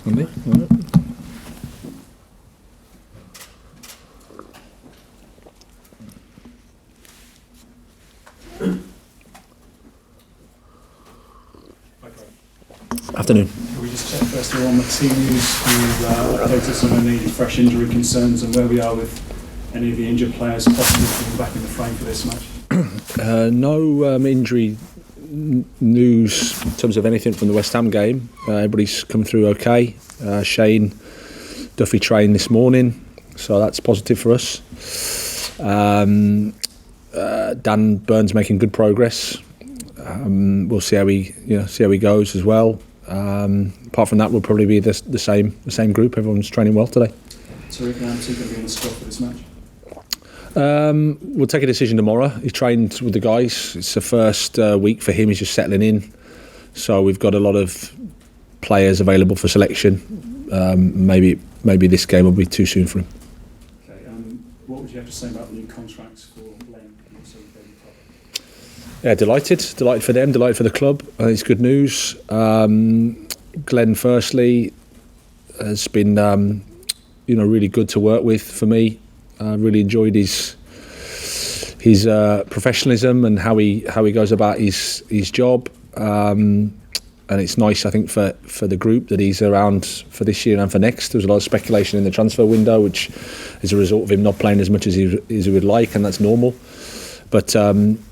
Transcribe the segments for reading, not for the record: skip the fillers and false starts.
Andy? All right. Afternoon. Can we just check first of all on the team news? You update us on any fresh injury concerns and where we are with any of the injured players possibly coming back in the frame for this match? No injury news in terms of anything from the West Ham game. Everybody's come through okay. Shane Duffy trained this morning, so that's positive for us. Dan Burns making good progress. We'll see how he goes as well. Apart from that, we'll probably be the same group. Everyone's training well today. Tariq Lamptey going to be in the squad for this match? We'll take a decision tomorrow. He trained with the guys. It's the first week for him. He's just settling in. So we've got a lot of players available for selection. Maybe this game will be too soon for him. Okay. What would you have to say about the new contracts for Glenn and also David Cobb? Yeah, delighted for them, delighted for the club. I think it's good news. Glenn, firstly, has been really good to work with for me. I really enjoyed his professionalism and how he goes about his job. And it's nice, I think, for the group that he's around for this year and for next. There was a lot of speculation in the transfer window, which is a result of him not playing as much as he would like, and that's normal. But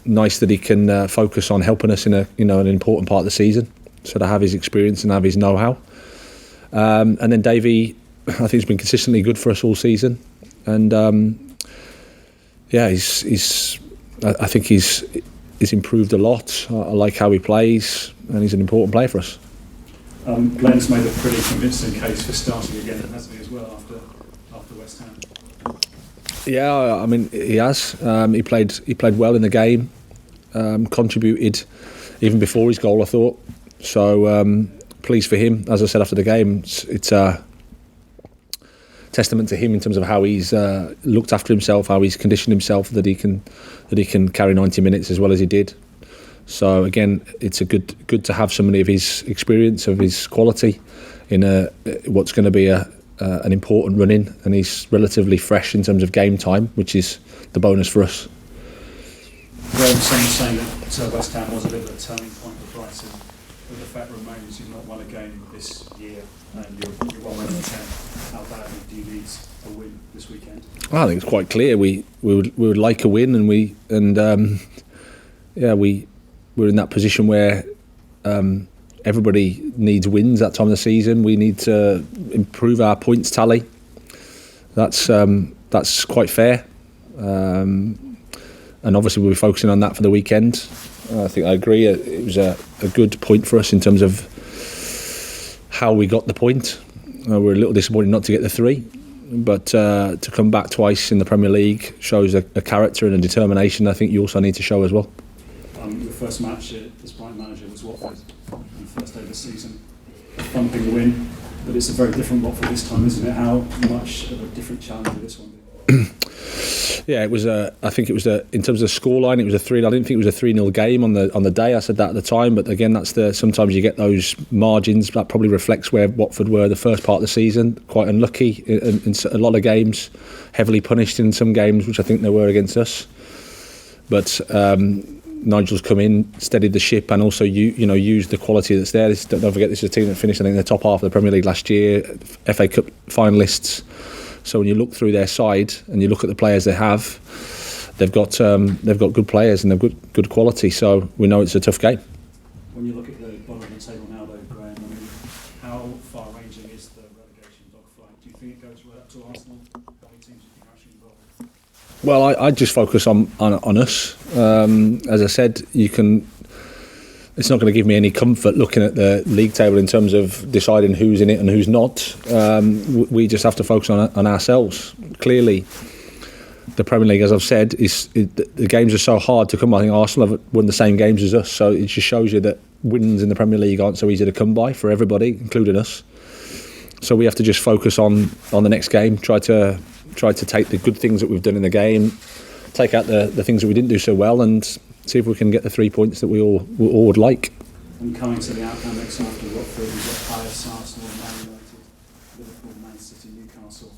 nice that he can focus on helping us in an important part of the season. So to have his experience and have his know-how. And then Davey, I think, has been consistently good for us all season. And I think he's improved a lot. I like how he plays, and he's an important player for us. Glenn's made a pretty convincing case for starting again, hasn't he, as well, after West Ham? Yeah, I mean, he has. He played well in the game, contributed even before his goal, I thought. So pleased for him. As I said after the game, it's a testament to him in terms of how he's looked after himself, how he's conditioned himself, that he can carry 90 minutes as well as he did. So again, it's good to have somebody of his experience, of his quality, in what's going to be an important run-in, and he's relatively fresh in terms of game time, which is the bonus for us. Graham saying that West Ham was a bit of a turning point for Brighton, but the fact remains you've not won a game this year, and you're 1 out of 10. How badly do you need a win this weekend? I think it's quite clear we would like a win, and we're in that position where everybody needs wins that time of the season. We need to improve our points tally. That's quite fair, and obviously we'll be focusing on that for the weekend. I think I agree. It was a good point for us in terms of how we got the point. We're a little disappointed not to get the 3, but to come back twice in the Premier League shows a character and a determination I think you also need to show as well. Your first match as Brighton manager was Watford on the first day of the season. A thumping win, but it's a very different Watford this time, isn't it? How much of a different challenge will this one be? Yeah, it was. I think it was in terms of the scoreline, it was a 3. I didn't think it was a 3-0 game on the day. I said that at the time, but again, sometimes you get those margins. That probably reflects where Watford were the first part of the season. Quite unlucky in a lot of games, heavily punished in some games, which I think they were against us. But Nigel's come in, steadied the ship, and also used the quality that's there. Don't forget, this is a team that finished, I think, in the top half of the Premier League last year, FA Cup finalists. So when you look through their side and you look at the players they have, they've got good players and they've good quality. So we know it's a tough game. When you look at the bottom of the table now, though, Graham, how far-ranging is the relegation dogfight? Do you think it goes right up to Arsenal? How many teams do you think are actually involved? Well, I just focus on us. As I said, it's not going to give me any comfort looking at the league table in terms of deciding who's in it and who's not. We just have to focus on ourselves. Clearly, the Premier League, as I've said, the games are so hard to come by. I think Arsenal have won the same games as us, so it just shows you that wins in the Premier League aren't so easy to come by for everybody, including us. So we have to just focus on the next game, try to take the good things that we've done in the game, take out the things that we didn't do so well, and see if we can get the 3 points that we all would like. And coming to the outcome next after Watford, we've got Palace, Arsenal and Man United. Liverpool, Man City, Newcastle.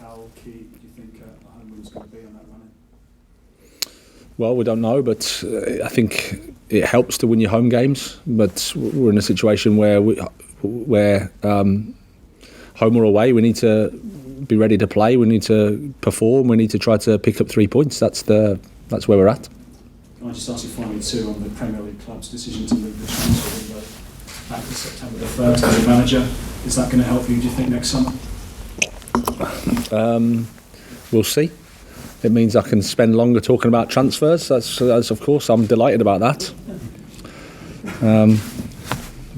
How key do you think a home win is going to be on that running? Well, we don't know, but I think it helps to win your home games. But we're in a situation where home or away, we need to be ready to play. We need to perform. We need to try to pick up 3 points. That's where we're at. Can I just ask you finally too on the Premier League club's decision to move the transfer window back to September the 1st as a manager? Is that going to help you, do you think, next summer? We'll see. It means I can spend longer talking about transfers. That's of course, I'm delighted about that.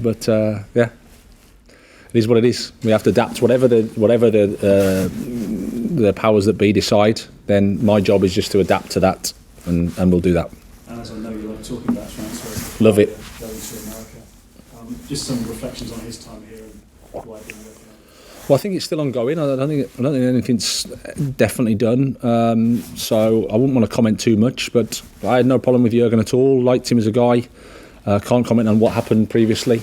But yeah, it is what it is. We have to adapt. Whatever the powers that be decide, then my job is just to adapt to that, and we'll do that. And as I know you like talking about transfers, love it. Going to America. Just some reflections on his time here and why it didn't work out. Well, I think it's still ongoing. I don't think anything's definitely done. So I wouldn't want to comment too much. But I had no problem with Jurgen at all. Liked him as a guy. Can't comment on what happened previously.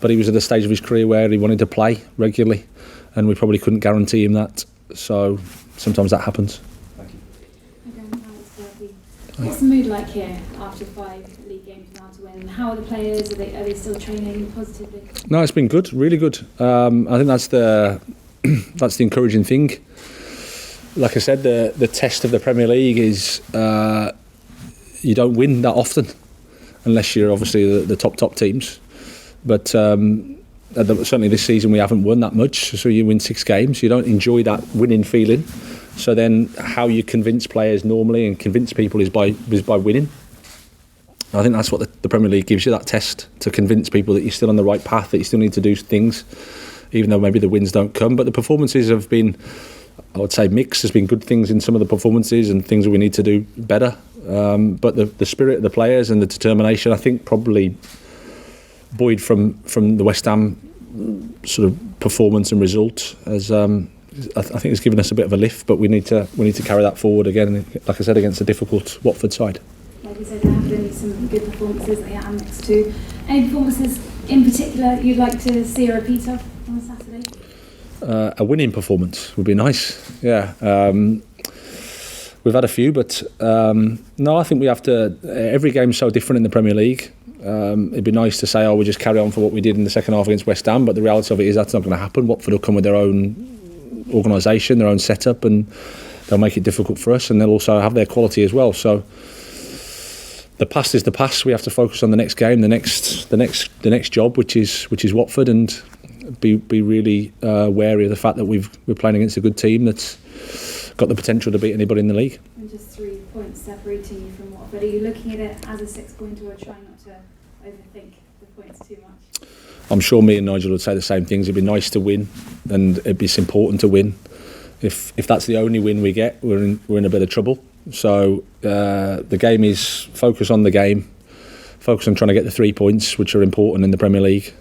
But he was at a stage of his career where he wanted to play regularly, and we probably couldn't guarantee him that. So sometimes that happens. Thank you. What's the mood like here after 5 league games now to win? How are the players? Are they still training positively? No, it's been good, really good. I think that's the encouraging thing. Like I said, the test of the Premier League is you don't win that often, unless you're obviously the top teams. But certainly this season we haven't won that much. So you win 6 games, you don't enjoy that winning feeling. So then, how you convince players normally and convince people is by winning. I think that's what the Premier League gives you, that test to convince people that you're still on the right path, that you still need to do things, even though maybe the wins don't come. But the performances have been, I would say, mixed. There's been good things in some of the performances and things that we need to do better. But the spirit of the players and the determination, I think, probably buoyed from the West Ham sort of performance and result, as I think it's given us a bit of a lift. But we need to carry that forward again, like I said, against a difficult Watford side. Like you said, there have been some good performances at the Amex too. Any performances in particular you'd like to see a repeat of on Saturday? A winning performance would be nice. Yeah, we've had a few, but no, I think we have to. Every game's so different in the Premier League. It'd be nice to say, we just carry on for what we did in the second half against West Ham, but the reality of it is that's not going to happen. Watford will come with their own organisation, their own setup, and they'll make it difficult for us, and they'll also have their quality as well. So the past is the past. We have to focus on the next game, the next job, which is Watford, and be really wary of the fact that we're playing against a good team that's got the potential to beat anybody in the league. And just 3 points separating you from Watford. Are you looking at it as a 6-pointer or trying not to overthink the points too much? I'm sure me and Nigel would say the same things. It'd be nice to win, and it's important to win. If that's the only win we get, we're in a bit of trouble. So the game is focus on the game, focus on trying to get the 3 points, which are important in the Premier League,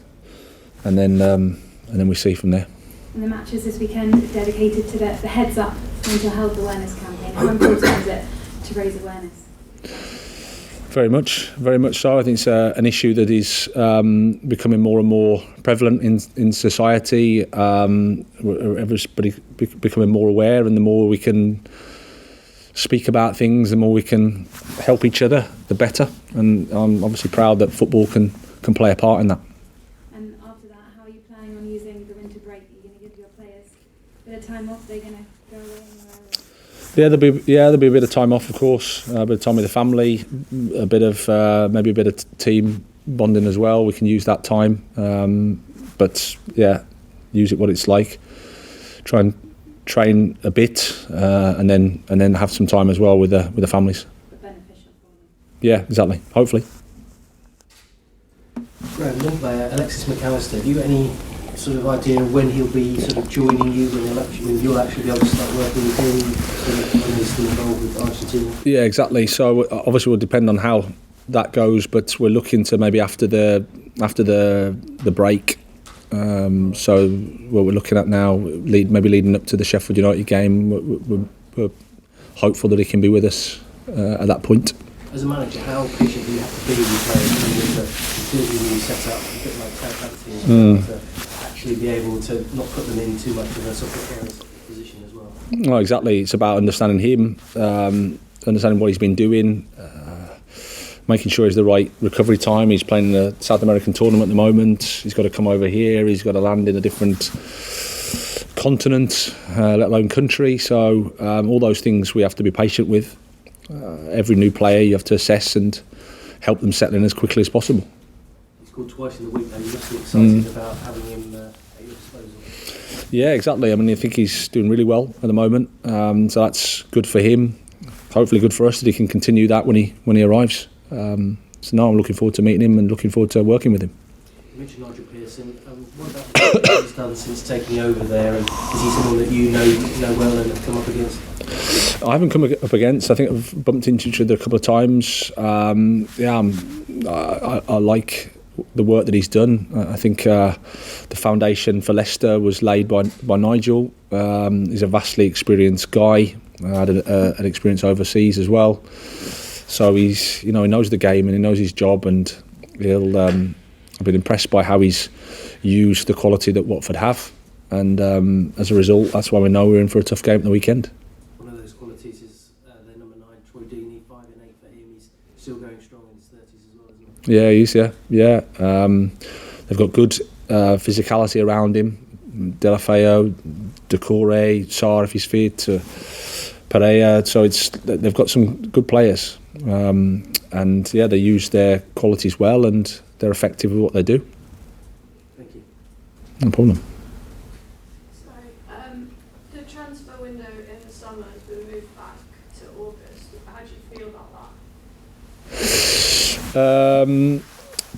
and then we see from there. And the matches this weekend dedicated to the Heads Up Mental Health Awareness campaign. How important is it to raise awareness? Very much so. I think it's an issue that is becoming more and more prevalent in society. Everybody becoming more aware, and the more we can speak about things, the more we can help each other, the better. And I'm obviously proud that football can play a part in that. And after that, how are you planning on using the winter break? Are you going to give your players a bit of time off? Are they going to go away anywhere? There'll be a bit of time off, of course. A bit of time with the family, a bit of maybe a bit of team bonding as well. We can use that time, but yeah, use it what it's like. Try and train a bit, and then have some time as well with the families. But beneficial for them. Yeah, exactly. Hopefully. Graham, one player, Alexis McAllister. Have you got any sort of idea of when he'll be sort of joining you, when you'll actually be able to start working with him, when he's still involved with Argentina? Yeah, exactly. So obviously it will depend on how that goes, but we're looking to maybe after the break. So what we're looking at now, maybe leading up to the Sheffield United game, we're hopeful that he can be with us at that point. As a manager, how patient do you have to be with players with a completely new setup, a bit like Southampton, to actually be able to not put them in too much of a sort of precarious position as well. No, exactly. It's about understanding him, understanding what he's been doing, making sure he's the right recovery time. He's playing in the South American tournament at the moment. He's got to come over here. He's got to land in a different continent, let alone country. So all those things we have to be patient with. Every new player you have to assess and help them settle in as quickly as possible. He scored twice in the week though. You must be excited about having him at your disposal. Yeah, exactly. I mean, I think he's doing really well at the moment. So that's good for him. Hopefully good for us that he can continue that when he arrives. So now I'm looking forward to meeting him and looking forward to working with him. You mentioned Nigel Pearson. What about the work that he's done since taking over there? And is he someone that you know well and have come up against? I haven't come up against. I think I've bumped into each other a couple of times. I like the work that he's done. I think the foundation for Leicester was laid by Nigel. He's a vastly experienced guy. Had an experience overseas as well. So he knows the game and he knows his job, and I've been impressed by how he's used the quality that Watford have, and as a result, that's why we know we're in for a tough game at the weekend. One of those qualities is their number 9, Troy Deeney, 5 and 8 for him. He's still going strong in his 30s as well, isn't he? Yeah, he is. Yeah. They've got good physicality around him. Delafeo, Decore, Sarr if he's fit, Pereira. So they've got some good players, and yeah, they use their qualities well, and they're effective with what they do. Thank you. No problem. So, the transfer window in the summer has been moved back to August. How do you feel about that?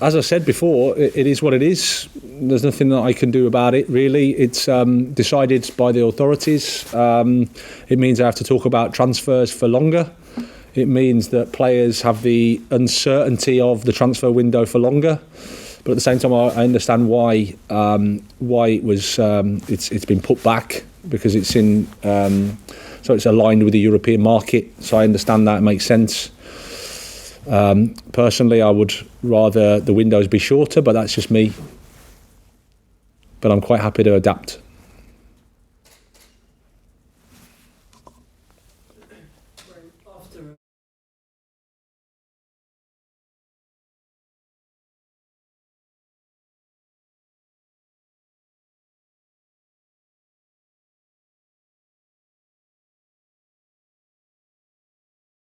As I said before, it is what it is. There's nothing that I can do about it, really. It's decided by the authorities. It means I have to talk about transfers for longer. It means that players have the uncertainty of the transfer window for longer. But at the same time, I understand why it was. It's been put back because it's in. So it's aligned with the European market. So I understand that. It makes sense. Personally, I would rather the windows be shorter, but that's just me. But I'm quite happy to adapt.